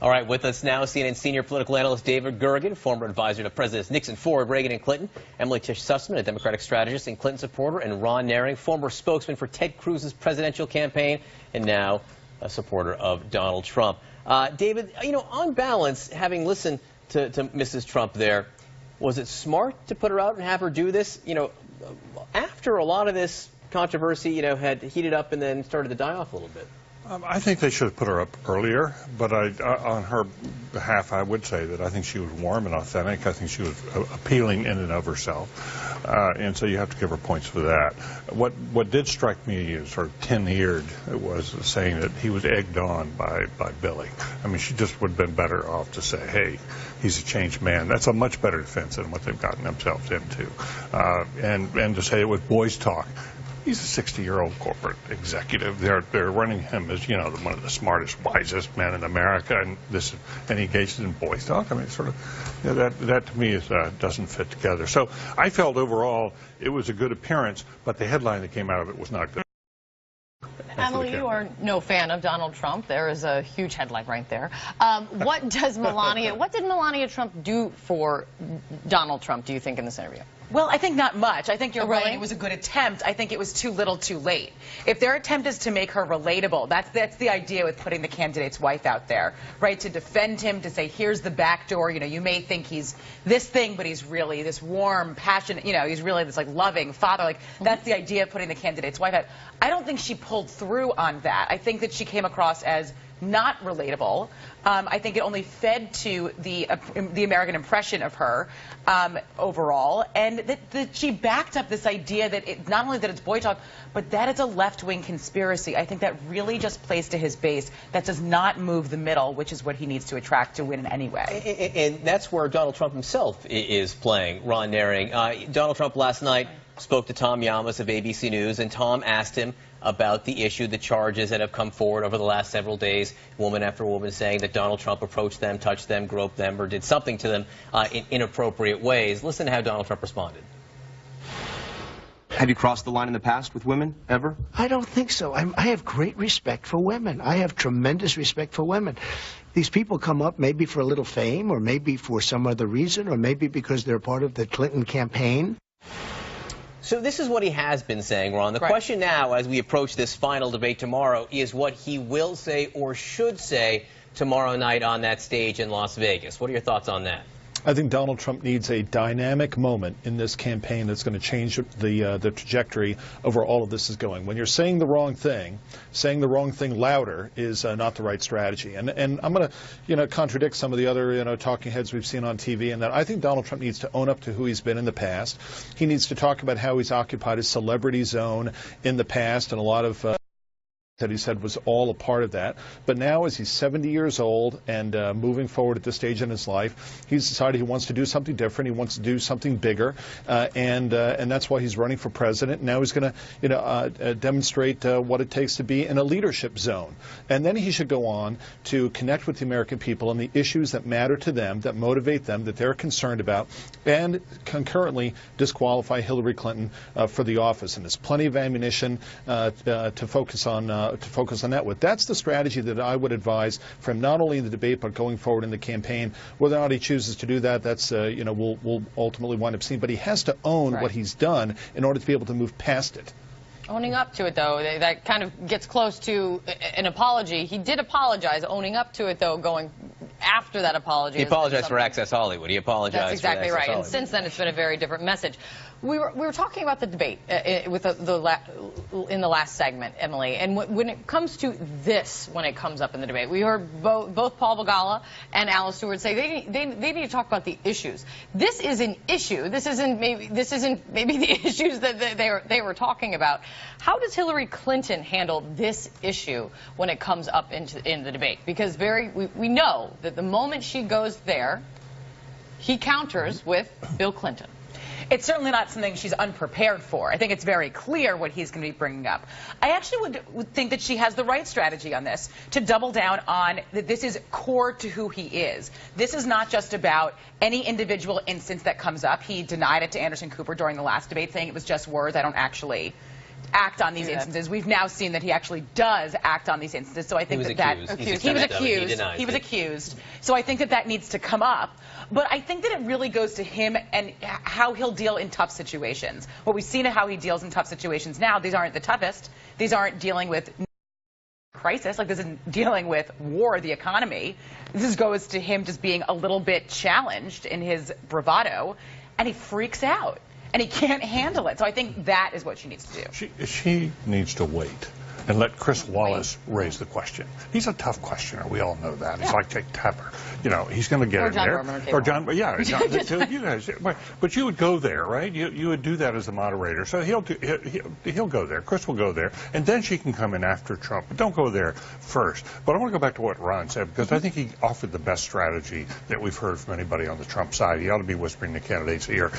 All right, with us now, CNN senior political analyst David Gergen, former advisor to Presidents Nixon, Ford, Reagan, and Clinton. Emily Tish Sussman, a Democratic strategist and Clinton supporter, and Ron Nehring, former spokesman for Ted Cruz's presidential campaign, and now a supporter of Donald Trump. David, on balance, having listened to Mrs. Trump there, was it smart to put her out and have her do this? After a lot of this controversy, had heated up and then started to die off a little bit. I think they should have put her up earlier, but on her behalf, I would say that I think she was warm and authentic. I think she was appealing in and of herself, and so you have to give her points for that. What did strike me as sort of tin-eared was saying that he was egged on by Billy. I mean, she just would have been better off to say, hey, he's a changed man. That's a much better defense than what they've gotten themselves into, and to say it was boys' talk. He's a 60-year-old corporate executive. They're running him as one of the smartest, wisest men in America, and he engages in boys talk. I mean, sort of that to me doesn't fit together. So I felt overall it was a good appearance, but the headline that came out of it was not good. Emily, you are no fan of Donald Trump. There is a huge headline right there. What did Melania Trump do for Donald Trump, do you think, in this interview? Well, I think not much. I think you're right. It was a good attempt. I think it was too little too late. If their attempt is to make her relatable, that's the idea with putting the candidate's wife out there, right? To defend him, to say, here's the back door. You may think he's this thing, but he's really this warm, passionate, he's really this loving father. That's the idea of putting the candidate's wife out. I don't think she pulled through on that. I think that she came across as not relatable. I think it only fed to the American impression of her overall, and that she backed up this idea that not only that it's boy talk, but that it's a left-wing conspiracy. I think that really just plays to his base. That does not move the middle, which is what he needs to attract to win in any way. And that's where Donald Trump himself is playing. Ron Nehring. Donald Trump last night spoke to Tom Llamas of ABC News, and Tom asked him about the issue, the charges that have come forward over the last several days, woman after woman saying that Donald Trump approached them, touched them, groped them, or did something to them in inappropriate ways. Listen to how Donald Trump responded. Have you crossed the line in the past with women, ever? I don't think so. I have great respect for women. I have tremendous respect for women. These people come up maybe for a little fame, or maybe for some other reason, or maybe because they're part of the Clinton campaign. So this is what he has been saying, Ron. The question now, as we approach this final debate tomorrow, is what he will say or should say tomorrow night on that stage in Las Vegas. What are your thoughts on that? I think Donald Trump needs a dynamic moment in this campaign that's going to change the trajectory of where all of this is going. When you're saying the wrong thing louder is not the right strategy. And I'm going to contradict some of the other talking heads we've seen on TV, in that I think Donald Trump needs to own up to who he's been in the past. He needs to talk about how he's occupied his celebrity zone in the past, and a lot of that he said was all a part of that. But now, as he's 70 years old and moving forward at this stage in his life, he's decided he wants to do something different. He wants to do something bigger, and that's why he's running for president. Now he's going to demonstrate what it takes to be in a leadership zone. And then he should go on to connect with the American people on the issues that matter to them, that motivate them, that they're concerned about, and concurrently disqualify Hillary Clinton for the office. And there's plenty of ammunition to focus on that with. That's the strategy that I would advise for him, not only in the debate but going forward in the campaign. Whether or not he chooses to do that, that's we'll ultimately wind up seeing. But he has to own what he's done in order to be able to move past it. Owning up to it, though, that kind of gets close to an apology. He did apologize. Owning up to it, though, going after that apology. He apologized for Access Hollywood. He apologized That's exactly for right. Hollywood. And since then, it's been a very different message. We were talking about the debate with in the last segment, Emily. And when it comes to this, when it comes up in the debate, we heard both Paul Begala and Alice Stewart say they need to talk about the issues. This is an issue. This isn't maybe the issues that they were talking about. How does Hillary Clinton handle this issue when it comes up in the debate? Because we know that the moment she goes there, he counters with Bill Clinton. It's certainly not something she's unprepared for. I think it's very clear what he's going to be bringing up. I actually would think that she has the right strategy on this, to double down on that this is core to who he is. This is not just about any individual instance that comes up. He denied it to Anderson Cooper during the last debate, saying it was just words. I don't actually act on these instances. We've now seen that he actually does act on these instances. So I think he was accused. So I think that needs to come up. But I think that it really goes to him and how he'll deal in tough situations. What we've seen of how he deals in tough situations now, these aren't the toughest. These aren't dealing with crisis, like this is dealing with war, the economy. This goes to him just being a little bit challenged in his bravado, and he freaks out, and he can't handle it. So I think that is what she needs to do. She needs to wait and let Chris Wallace raise the question. He's a tough questioner. We all know that. He's like Jake Tapper. You know, he's going to get in there. Or John, yeah. You guys, but you would go there, right? You would do that as the moderator. So he'll go there. Chris will go there, and then she can come in after Trump. But don't go there first. But I want to go back to what Ron said, because I think he offered the best strategy that we've heard from anybody on the Trump side. He ought to be whispering to candidates here.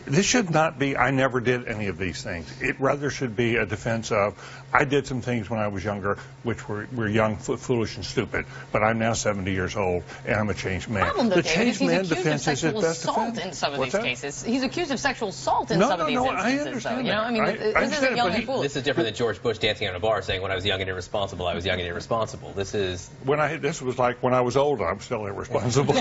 This should not be, I never did any of these things. It rather should be a defense of, I did some things when I was younger, which were young, foolish, and stupid. But I'm now 70 years old, and I'm a changed man. The changed man defense is his best defense. In some of these cases, he's accused of sexual assault in some of these instances. I understand that. You know, I mean, this isn't young and foolish. This is different than George Bush dancing on a bar saying, "When I was young and irresponsible, I was young and irresponsible." This is this was like when I was old, I'm still irresponsible.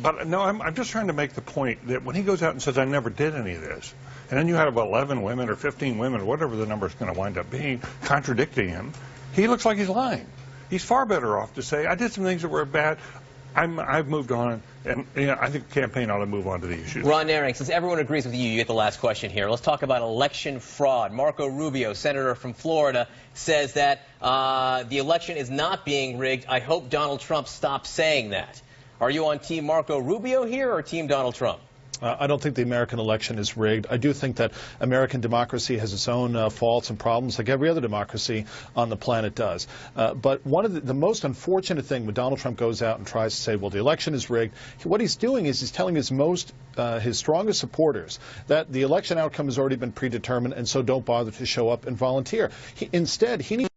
But no, I'm just trying to make the point that when he goes out and says, "I never did any of this," and then you have 11 women or 15 women, whatever the number is going to wind up being, contradicting him, he looks like he's lying. He's far better off to say, I did some things that were bad. I've moved on, and I think the campaign ought to move on to the issues. Ron Nehring, since everyone agrees with you, you get the last question here. Let's talk about election fraud. Marco Rubio, senator from Florida, says that the election is not being rigged. I hope Donald Trump stops saying that. Are you on Team Marco Rubio here or Team Donald Trump? I don't think the American election is rigged. I do think that American democracy has its own faults and problems, like every other democracy on the planet does. But one of the most unfortunate thing when Donald Trump goes out and tries to say, well, the election is rigged, what he's doing is he's telling his strongest supporters that the election outcome has already been predetermined, and so don't bother to show up and volunteer. Instead, he needs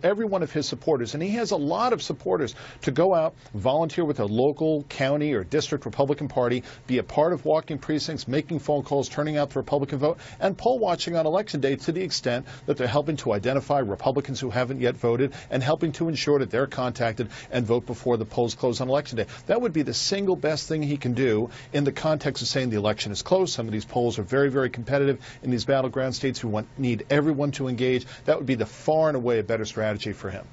every one of his supporters, and he has a lot of supporters, to go out, volunteer with a local, county, or district Republican Party, be a part of walking precincts, making phone calls, turning out the Republican vote, and poll watching on Election Day to the extent that they're helping to identify Republicans who haven't yet voted and helping to ensure that they're contacted and vote before the polls close on Election Day. That would be the single best thing he can do in the context of saying the election is close. Some of these polls are very, very competitive in these battleground states who need everyone to engage. That would be the far and away a better strategy for him.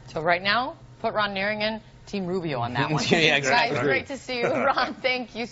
So right now, put Ron Nehring in, Team Rubio on that one. Yeah, exactly. Guys, great to see you. Ron, thank you so